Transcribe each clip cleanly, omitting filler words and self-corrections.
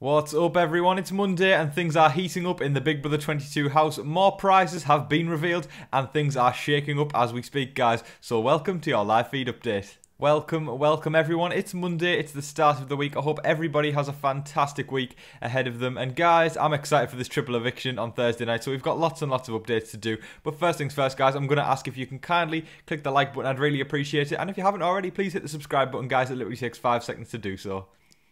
What's up everyone, it's Monday and things are heating up in the Big Brother 22 house. More prizes have been revealed and things are shaking up as we speak, guys. So welcome to your live feed update. Welcome everyone. It's Monday, it's the start of the week. I hope everybody has a fantastic week ahead of them. And guys, I'm excited for this triple eviction on Thursday night. So we've got lots and lots of updates to do. But first things first, guys, I'm going to ask if you can kindly click the like button. I'd really appreciate it. And if you haven't already, please hit the subscribe button, guys. It literally takes 5 seconds to do so.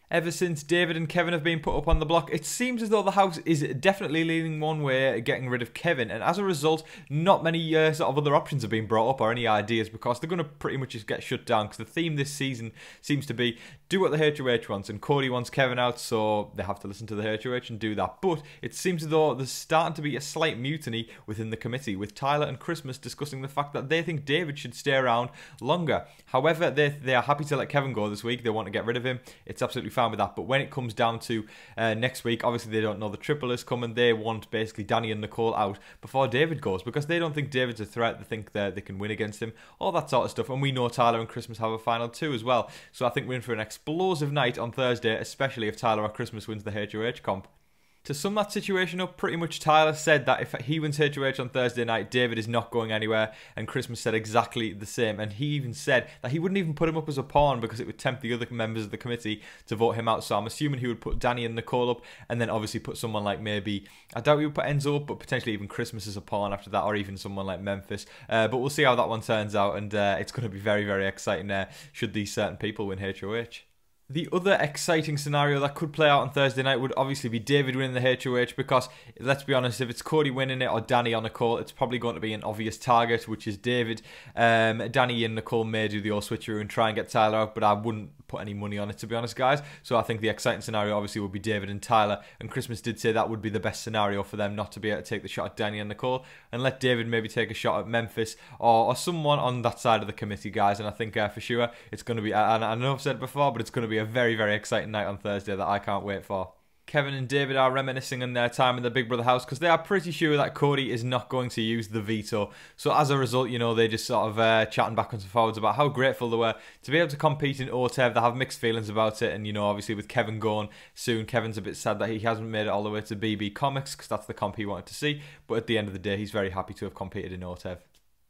Ever since David and Kevin have been put up on the block, it seems as though the house is definitely leaning one way, getting rid of Kevin, and as a result, not many sort of other options have been brought up or any ideas, because they're going to pretty much just get shut down, because the theme this season seems to be do what the HOH wants, and Cody wants Kevin out, so they have to listen to the HOH and do that. But it seems as though there's starting to be a slight mutiny within the committee, with Tyler and Christmas discussing the fact that they think David should stay around longer. However, they are happy to let Kevin go this week. They want to get rid of him. It's absolutely fine with that. But when it comes down to next week, obviously they don't know the triple is coming. They want basically Dani and Nicole out before David goes, because they don't think David's a threat. They think that they can win against him, all that sort of stuff. And we know Tyler and Christmas have a final too as well. So I think we're in for an explosive night on Thursday, especially if Tyler or Christmas wins the HOH comp. To sum that situation up, pretty much Tyler said that if he wins HOH on Thursday night, David is not going anywhere, and Christmas said exactly the same, and he even said that he wouldn't even put him up as a pawn because it would tempt the other members of the committee to vote him out. So I'm assuming he would put Dani and Nicole up, and then obviously put someone like maybe, I doubt he would put Enzo up, but potentially even Christmas as a pawn after that, or even someone like Memphis. But we'll see how that one turns out, and it's going to be very, very exciting should these certain people win HOH. The other exciting scenario that could play out on Thursday night would obviously be David winning the HOH, because, let's be honest, if it's Cody winning it or Dani or Nicole, it's probably going to be an obvious target, which is David. Dani and Nicole may do the old switcheroo and try and get Tyler out, but I wouldn't put any money on it, to be honest, guys. So I think the exciting scenario obviously would be David and Tyler, and Christmas did say that would be the best scenario for them, not to be able to take the shot at Dani and Nicole, and let David maybe take a shot at Memphis or someone on that side of the committee, guys. And I think for sure it's going to be, and I know I've said it before, but it's going to be a very, very exciting night on Thursday that I can't wait for. Kevin and David are reminiscing on their time in the Big Brother house, because they are pretty sure that Cody is not going to use the veto. So as a result, you know, they just sort of chatting backwards and forwards about how grateful they were to be able to compete in OTEV. They have mixed feelings about it, and you know, obviously with Kevin going soon, Kevin's a bit sad that he hasn't made it all the way to BB Comics, because that's the comp he wanted to see. But at the end of the day, he's very happy to have competed in OTEV.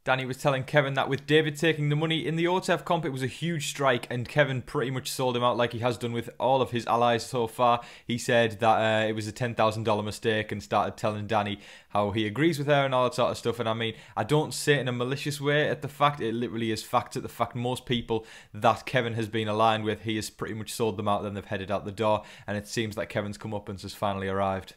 Dani was telling Kevin that with David taking the money in the OTEV comp, it was a huge strike, and Kevin pretty much sold him out like he has done with all of his allies so far. He said that it was a $10,000 mistake and started telling Dani how he agrees with her and all that sort of stuff. And I mean, I don't say it in a malicious way at the fact, it literally is fact at the fact most people that Kevin has been aligned with, he has pretty much sold them out, then they've headed out the door, and it seems like Kevin's comeuppance has finally arrived.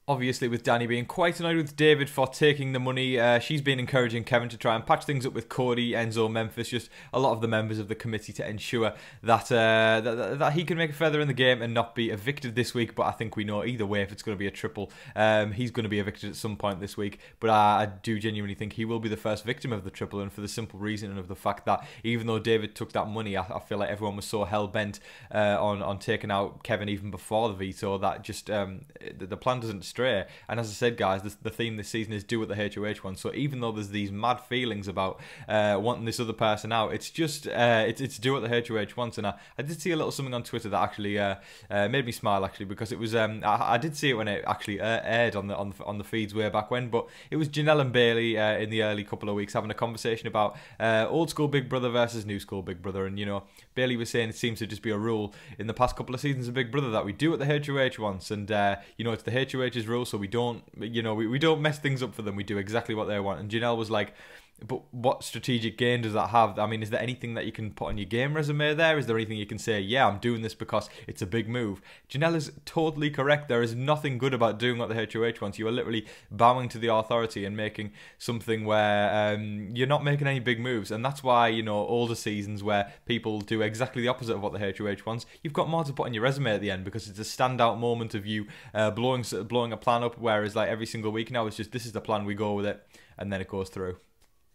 Obviously, with Dani being quite annoyed with David for taking the money, she's been encouraging Kevin to try and patch things up with Cody, Enzo, Memphis, just a lot of the members of the committee, to ensure that that he can make it further in the game and not be evicted this week. But I think we know either way, if it's going to be a triple, he's going to be evicted at some point this week. But I do genuinely think he will be the first victim of the triple, and for the simple reason of the fact that even though David took that money, I feel like everyone was so hell-bent on taking out Kevin even before the veto that just the plan doesn't stray. And as I said, guys, the theme this season is do what the HOH wants. So even though there's these mad feelings about wanting this other person out, it's just it's do what the HOH wants. And I did see a little something on Twitter that actually made me smile, actually, because it was I did see it when it actually aired on the feeds way back when. But it was Janelle and Bailey in the early couple of weeks having a conversation about old school Big Brother versus new school Big Brother. And you know, Bailey was saying it seems to just be a rule in the past couple of seasons of Big Brother that we do what the HOH wants, and you know, it's the HOH's rule, so we don't, you know, we don't mess things up for them. We do exactly what they want. And Janelle was like, but what strategic gain does that have? I mean, is there anything that you can put on your game resume there? Is there anything you can say, yeah, I'm doing this because it's a big move? Janelle is totally correct. There is nothing good about doing what the HOH wants. You are literally bowing to the authority and making something where you're not making any big moves. And that's why, you know, older seasons where people do exactly the opposite of what the HOH wants, you've got more to put on your resume at the end, because it's a standout moment of you blowing a plan up, whereas like every single week now it's just, this is the plan, we go with it, and then it goes through.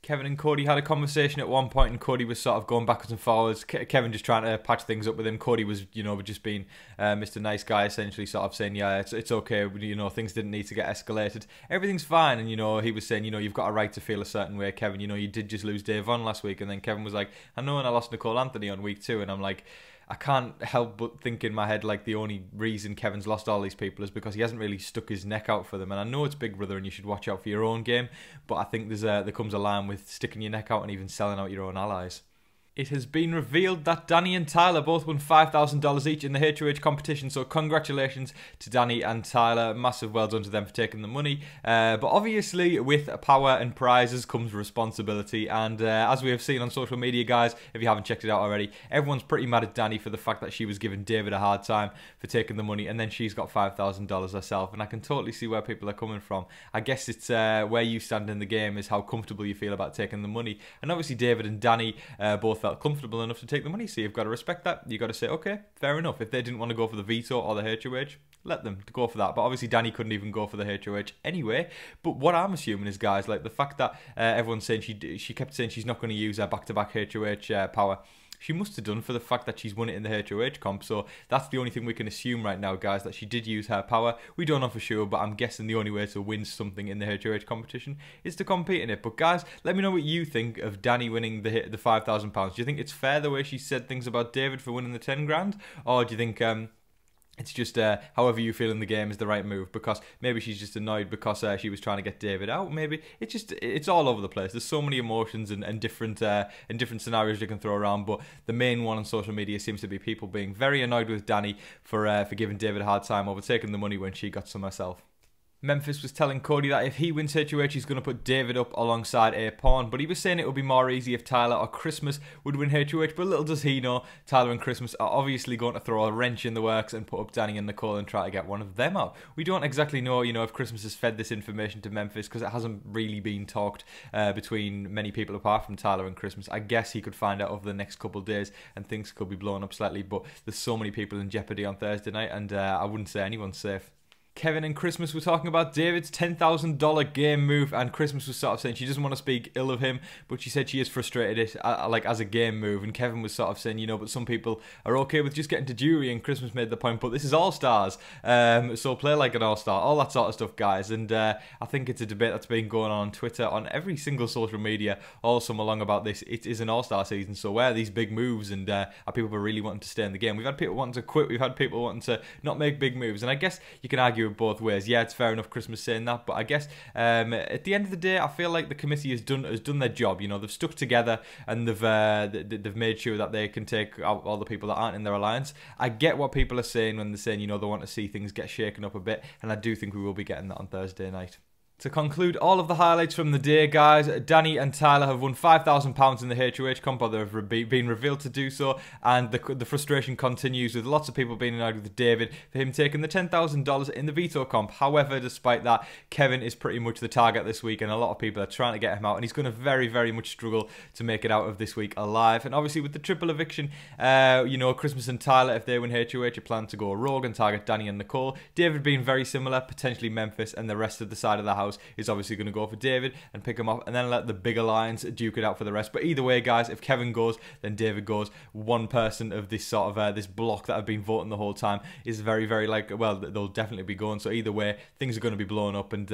Kevin and Cody had a conversation at one point, and Cody was sort of going backwards and forwards. Kevin just trying to patch things up with him. Cody was, you know, just being Mr. Nice Guy, essentially, sort of saying, yeah, it's okay, you know, things didn't need to get escalated. Everything's fine. And, you know, he was saying, you know, you've got a right to feel a certain way, Kevin. You know, you did just lose Dave on last week. And then Kevin was like, I know, and I lost Nicole Anthony on week 2. And I'm like, I can't help but think in my head like the only reason Kevin's lost all these people is because he hasn't really stuck his neck out for them. And I know it's Big Brother and you should watch out for your own game, but I think there comes a line with sticking your neck out and even selling out your own allies. It has been revealed that Dani and Tyler both won $5,000 each in the HOH competition, so congratulations to Dani and Tyler. Massive well done to them for taking the money. But obviously, with power and prizes comes responsibility, and as we have seen on social media, guys, if you haven't checked it out already, everyone's pretty mad at Dani for the fact that she was giving David a hard time for taking the money, and then she's got $5,000 herself, and I can totally see where people are coming from. I guess it's where you stand in the game is how comfortable you feel about taking the money, and obviously David and Dani both felt comfortable enough to take the money, so you've got to respect that. You've got to say, okay, fair enough. If they didn't want to go for the veto or the HOH, let them go for that. But obviously Dani couldn't even go for the HOH anyway. But what I'm assuming is, guys, like the fact that everyone's saying she kept saying she's not going to use her back-to-back HOH power. She must have done for the fact that she's won it in the HOH comp, so that's the only thing we can assume right now, guys, that she did use her power. We don't know for sure, but I'm guessing the only way to win something in the HOH competition is to compete in it. But guys, let me know what you think of Dani winning the £5,000. Do you think it's fair the way she said things about David for winning the 10 grand? Or do you think it's just however you feel in the game is the right move? Because maybe she's just annoyed because she was trying to get David out. Maybe it's all over the place. There's so many emotions and different scenarios you can throw around. But the main one on social media seems to be people being very annoyed with Dani for giving David a hard time over taking the money when she got some herself. Memphis was telling Cody that if he wins HOH, he's going to put David up alongside a pawn, but he was saying it would be more easy if Tyler or Christmas would win HOH, but little does he know, Tyler and Christmas are obviously going to throw a wrench in the works and put up Dani and Nicole and try to get one of them out. We don't exactly know, if Christmas has fed this information to Memphis, because it hasn't really been talked between many people apart from Tyler and Christmas. I guess he could find out over the next couple of days and things could be blown up slightly, but there's so many people in jeopardy on Thursday night, and I wouldn't say anyone's safe. Kevin and Christmas were talking about David's $10,000 game move, and Christmas was sort of saying she doesn't want to speak ill of him, but she said she is frustrated it like as a game move, and Kevin was sort of saying, but some people are okay with just getting to jury, and Christmas made the point, but this is All-Stars, so play like an All-Star, all that sort of stuff, guys, and I think it's a debate that's been going on Twitter, on every single social media, all summer long about this. It is an All-Star season, so where are these big moves, and are people really wanting to stay in the game? We've had people wanting to quit, we've had people wanting to not make big moves, and I guess you can argue both ways. Yeah, it's fair enough Christmas saying that, but I guess at the end of the day, I feel like the committee has done their job. They've stuck together and they've made sure that they can take out all the people that aren't in their alliance. I get what people are saying when they're saying they want to see things get shaken up a bit, and I do think we will be getting that on Thursday night. To conclude all of the highlights from the day, guys, Dani and Tyler have won £5,000 in the HOH comp, or they've been revealed to do so, and the frustration continues with lots of people being annoyed with David for him taking the $10,000 in the veto comp. However, despite that, Kevin is pretty much the target this week, and a lot of people are trying to get him out, and he's going to very, very much struggle to make it out of this week alive. And obviously with the triple eviction, Christmas and Tyler, if they win HOH, are planning to go rogue and target Dani and Nicole. David being very similar, potentially Memphis, and the rest of the side of the house is obviously going to go for David and pick him up, and then let the bigger lines duke it out for the rest. But either way, guys, if Kevin goes, then David goes. One person of this sort of this block that have been voting the whole time is very, very they'll definitely be going. So either way, things are going to be blown up, and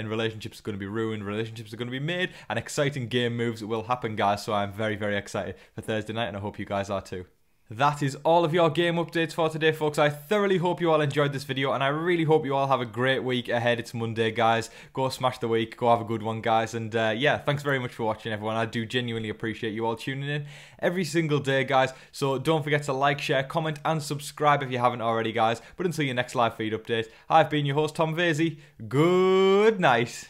relationships are going to be ruined, relationships are going to be made, and exciting game moves will happen, guys. So I'm very, very excited for Thursday night, and I hope you guys are too. That is all of your game updates for today, folks. I thoroughly hope you all enjoyed this video, and I really hope you all have a great week ahead. It's Monday, guys. Go smash the week. Go have a good one, guys. And yeah, thanks very much for watching, everyone. I do genuinely appreciate you all tuning in every single day, guys. So don't forget to like, share, comment, and subscribe if you haven't already, guys. But until your next live feed update, I've been your host, Tom Vasey. Good night.